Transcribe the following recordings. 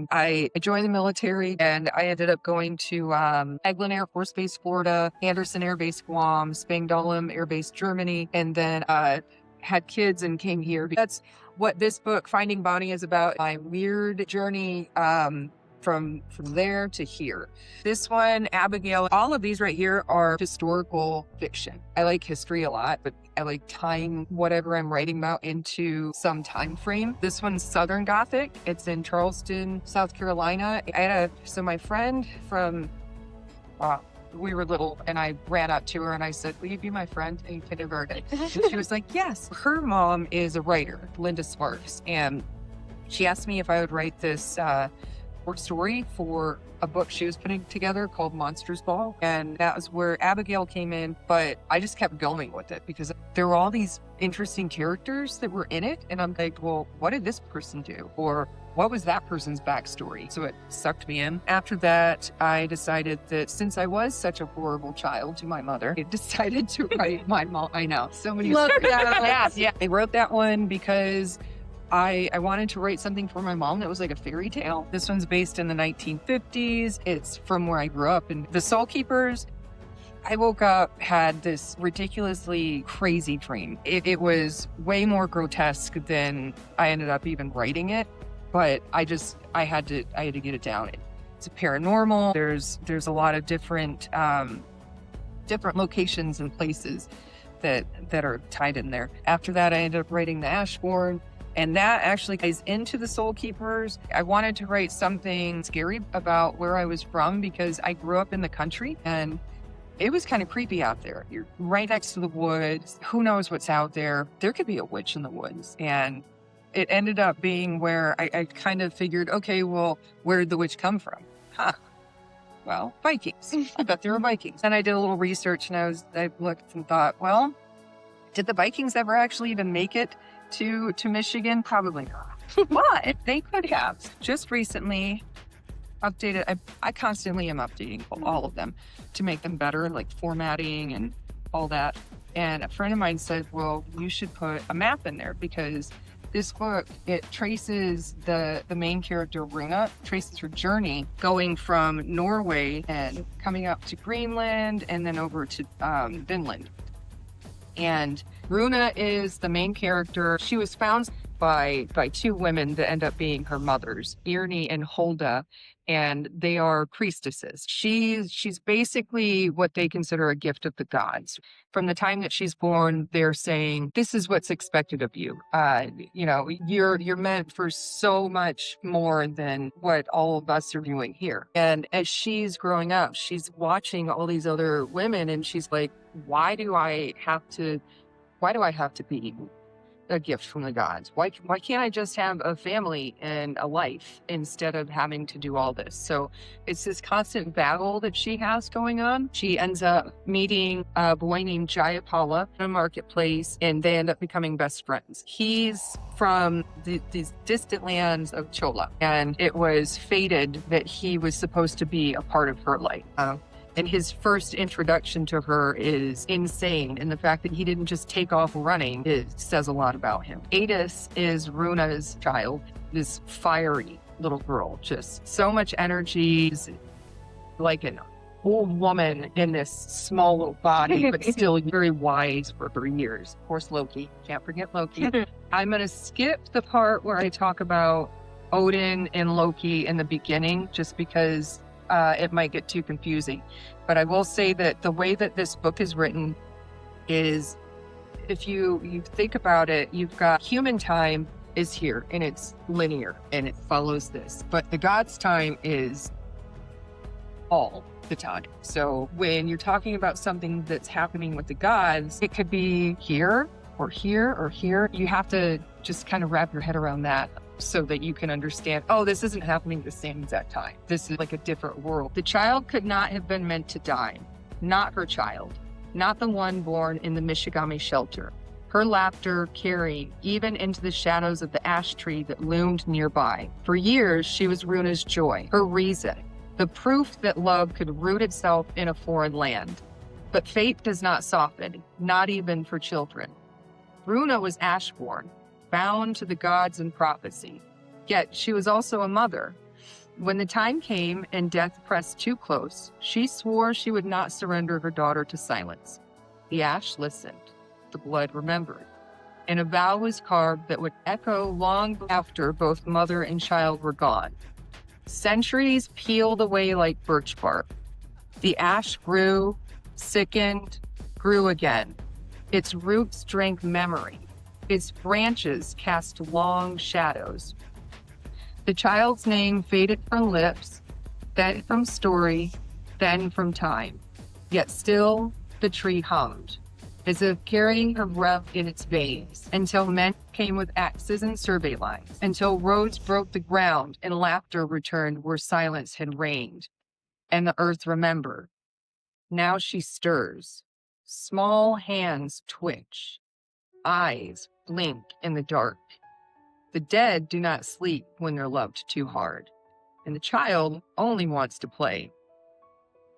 I joined the military and I ended up going to Eglin Air Force Base, Florida, Anderson Air Base, Guam, Spangdahlem Air Base, Germany, and then had kids and came here. That's what this book, Finding Bonnie, is about. My weird journey from there to here. This one, Abigail, all of these right here are historical fiction. I like history a lot, but I like tying whatever I'm writing about into some time frame. This one's Southern Gothic. It's in Charleston, South Carolina. So my friend from, we were little, and I ran up to her and I said, will you be my friend in kindergarten? And she was like, yes. Her mom is a writer, Linda Sparks, and she asked me if I would write this short story for a book she was putting together called Monsters Ball. And that was where Abigail came in, but I just kept going with it because there were all these interesting characters that were in it. And I'm like, well, what did this person do? Or what was that person's backstory? So it sucked me in. After that, I decided that since I was such a horrible child to my mother, I decided to write my mom. I know, so many. Love that. Yeah. I wrote that one because I wanted to write something for my mom that was like a fairy tale. This one's based in the 1950s. It's from where I grew up. And the Soul Keepers, I woke up, had this ridiculously crazy dream. It was way more grotesque than I ended up even writing it. But I had to get it down. It's a paranormal. There's a lot of different locations and places that are tied in there. After that, I ended up writing The Ashbourne. And that actually ties into the Soul Keepers. I wanted to write something scary about where I was from because I grew up in the country and it was kind of creepy out there. You're right next to the woods. Who knows what's out there? There could be a witch in the woods. And it ended up being where I kind of figured, okay, well, where did the witch come from? Well, Vikings. I bet there were Vikings. And I did a little research and I looked and thought, well, did the Vikings ever actually even make it to Michigan? Probably not. But they could have. Just recently updated. I constantly am updating all of them to make them better, like formatting and all that. And a friend of mine said, well, you should put a map in there because this book, it traces the main character, Runa, traces her journey going from Norway and coming up to Greenland and then over to Finland. And Runa is the main character. She was found by two women that end up being her mothers, Irni and Holda, and they are priestesses. She's basically what they consider a gift of the gods. From the time that she's born, they're saying, this is what's expected of you. You're meant for so much more than what all of us are doing here. And as she's growing up, she's watching all these other women and she's like, why do I have to be a gift from the gods? Why can't I just have a family and a life instead of having to do all this? So it's this constant battle that she has going on. She ends up meeting a boy named Jayapala in a marketplace, and they end up becoming best friends. He's from these distant lands of Chola, and it was fated that he was supposed to be a part of her life. And his first introduction to her is insane. And the fact that he didn't just take off running, it says a lot about him. Adis is Runa's child, this fiery little girl, just so much energy, like an old woman in this small little body, but still very wise for her years. Of course, Loki, can't forget Loki. I'm going to skip the part where I talk about Odin and Loki in the beginning, just because it might get too confusing. But I will say that the way that this book is written is, if you think about it, you've got human time is here and it's linear and it follows this. But the gods' time is all the time. So when you're talking about something that's happening with the gods, it could be here or here or here. You have to just kind of wrap your head around that, so that you can understand, oh, this isn't happening at the same exact time. This is like a different world. The child could not have been meant to die. Not her child. Not the one born in the Michigami shelter. Her laughter carried even into the shadows of the ash tree that loomed nearby. For years, she was Runa's joy, her reason, the proof that love could root itself in a foreign land. But fate does not soften, not even for children. Runa was Ashborn, bound to the gods and prophecy. Yet she was also a mother. When the time came and death pressed too close, she swore she would not surrender her daughter to silence. The ash listened. The blood remembered. And a vow was carved that would echo long after both mother and child were gone. Centuries peeled away like birch bark. The ash grew, sickened, grew again. Its roots drank memory. Its branches cast long shadows. The child's name faded from lips, then from story, then from time. Yet still the tree hummed, as if carrying her breath in its veins, until men came with axes and survey lines, until roads broke the ground and laughter returned where silence had reigned. And the earth remembered. Now she stirs. Small hands twitch. Eyes blink in the dark. The dead do not sleep when they're loved too hard, and the child only wants to play.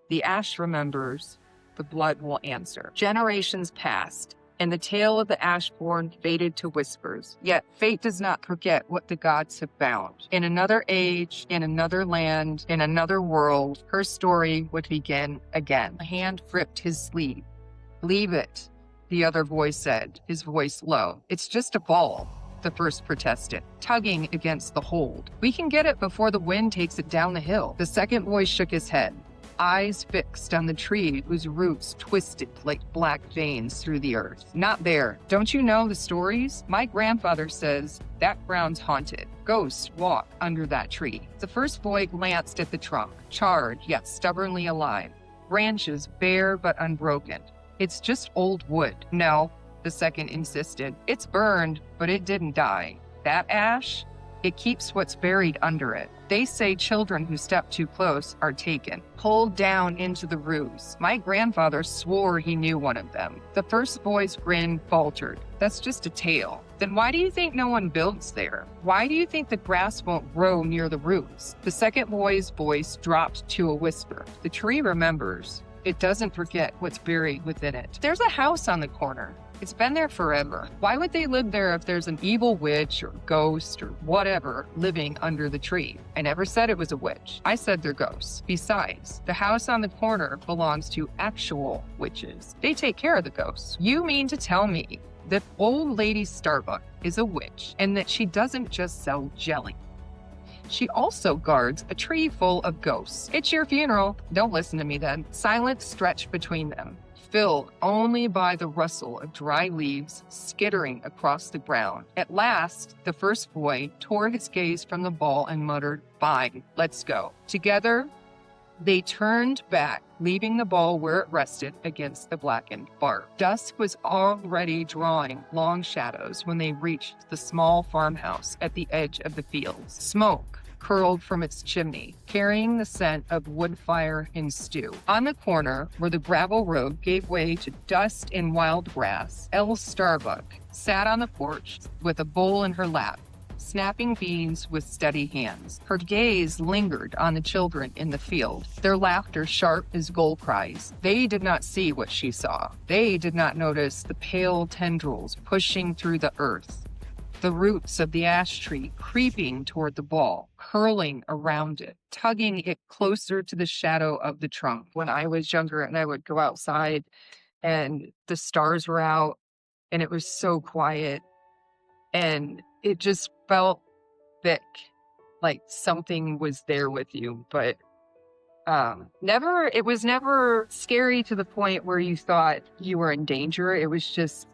The ash remembers, the blood will answer. Generations passed, and the tale of the ashborn faded to whispers. Yet fate does not forget what the gods have found. In another age, in another land, in another world, her story would begin again. A hand gripped his sleeve. "Leave it," the other voice said, his voice low. "It's just a ball," the first protested, tugging against the hold. "We can get it before the wind takes it down the hill." The second voice shook his head, eyes fixed on the tree whose roots twisted like black veins through the earth. "Not there. Don't you know the stories? My grandfather says that ground's haunted. Ghosts walk under that tree." The first boy glanced at the trunk, charred yet stubbornly alive, branches bare but unbroken. "It's just old wood." "No," the second insisted. "It's burned, but it didn't die. That ash, it keeps what's buried under it. They say children who step too close are taken, pulled down into the roots. My grandfather swore he knew one of them." The first boy's grin faltered. "That's just a tale." "Then why do you think no one builds there? Why do you think the grass won't grow near the roots?" The second boy's voice dropped to a whisper. "The tree remembers. It doesn't forget what's buried within it. There's a house on the corner. It's been there forever. Why would they live there if there's an evil witch or ghost or whatever living under the tree? I never said it was a witch. I said they're ghosts. Besides, the house on the corner belongs to actual witches. They take care of the ghosts." "You mean to tell me that old lady Starbuck is a witch and that she doesn't just sell jelly? She also guards a tree full of ghosts. It's your funeral." "Don't listen to me then." Silence stretched between them, filled only by the rustle of dry leaves skittering across the ground. At last, the first boy tore his gaze from the ball and muttered, "Fine, let's go." Together, they turned back, leaving the ball where it rested against the blackened bark. Dusk was already drawing long shadows when they reached the small farmhouse at the edge of the fields. Smoke curled from its chimney, carrying the scent of wood fire and stew. On the corner, where the gravel road gave way to dust and wild grass, Elle Starbuck sat on the porch with a bowl in her lap, snapping beans with steady hands. Her gaze lingered on the children in the field, their laughter sharp as gull cries. They did not see what she saw. They did not notice the pale tendrils pushing through the earth, the roots of the ash tree creeping toward the ball, curling around it, tugging it closer to the shadow of the trunk. When I was younger and I would go outside and the stars were out and it was so quiet and it just felt thick, like something was there with you, but it was never scary to the point where you thought you were in danger. It was just,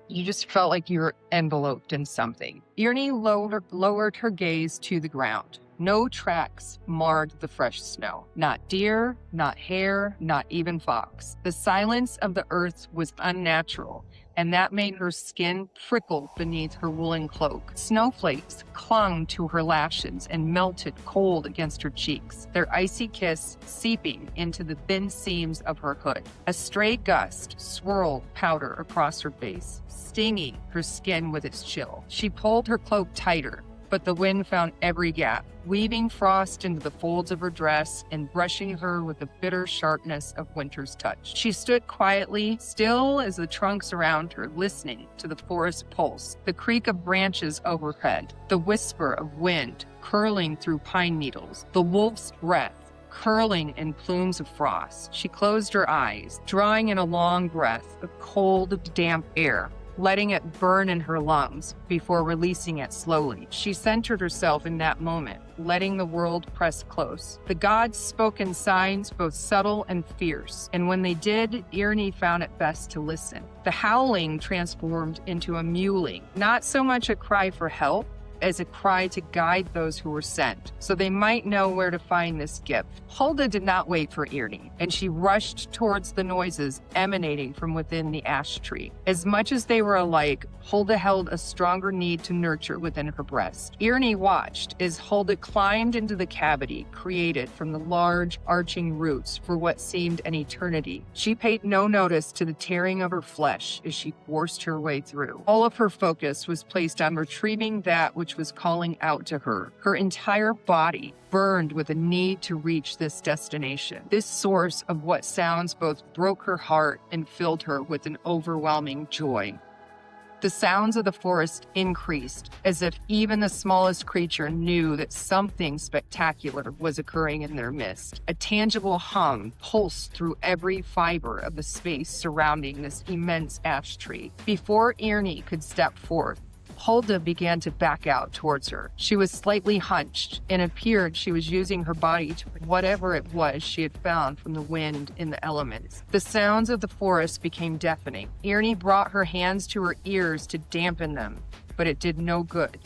you just felt like you were enveloped in something. Ernie lowered her gaze to the ground. No tracks marred the fresh snow. Not deer, not hare, not even fox. The silence of the earth was unnatural, and that made her skin prickle beneath her woolen cloak. Snowflakes clung to her lashes and melted cold against her cheeks, their icy kiss seeping into the thin seams of her hood. A stray gust swirled powder across her face, stinging her skin with its chill. She pulled her cloak tighter, but the wind found every gap, weaving frost into the folds of her dress and brushing her with the bitter sharpness of winter's touch. She stood quietly, still as the trunks around her, listening to the forest pulse, the creak of branches overhead, the whisper of wind curling through pine needles, the wolf's breath curling in plumes of frost. She closed her eyes, drawing in a long breath of cold, damp air, letting it burn in her lungs before releasing it slowly. She centered herself in that moment, letting the world press close. The gods spoke in signs both subtle and fierce, and when they did, Irene found it best to listen. The howling transformed into a mewling, not so much a cry for help as a cry to guide those who were sent, so they might know where to find this gift. Hulda did not wait for Irene, and she rushed towards the noises emanating from within the ash tree. As much as they were alike, Hulda held a stronger need to nurture within her breast. Irene watched as Hulda climbed into the cavity created from the large, arching roots for what seemed an eternity. She paid no notice to the tearing of her flesh as she forced her way through. All of her focus was placed on retrieving that which was calling out to her. Her entire body burned with a need to reach this destination. This source of what sounds both broke her heart and filled her with an overwhelming joy. The sounds of the forest increased, as if even the smallest creature knew that something spectacular was occurring in their midst. A tangible hum pulsed through every fiber of the space surrounding this immense ash tree. Before Irene could step forth, Hulda began to back out towards her. She was slightly hunched and appeared she was using her body to whatever it was she had found from the wind in the elements. The sounds of the forest became deafening. Irene brought her hands to her ears to dampen them, but it did no good.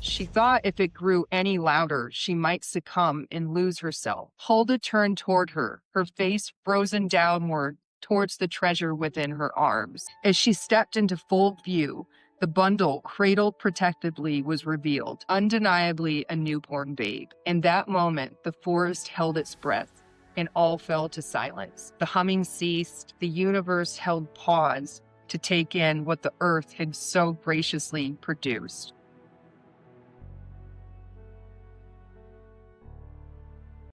She thought if it grew any louder, she might succumb and lose herself. Hulda turned toward her, her face frozen downward towards the treasure within her arms. As she stepped into full view, the bundle, cradled protectively, was revealed, undeniably a newborn babe. In that moment, the forest held its breath, and all fell to silence. The humming ceased. The universe held pause to take in what the earth had so graciously produced.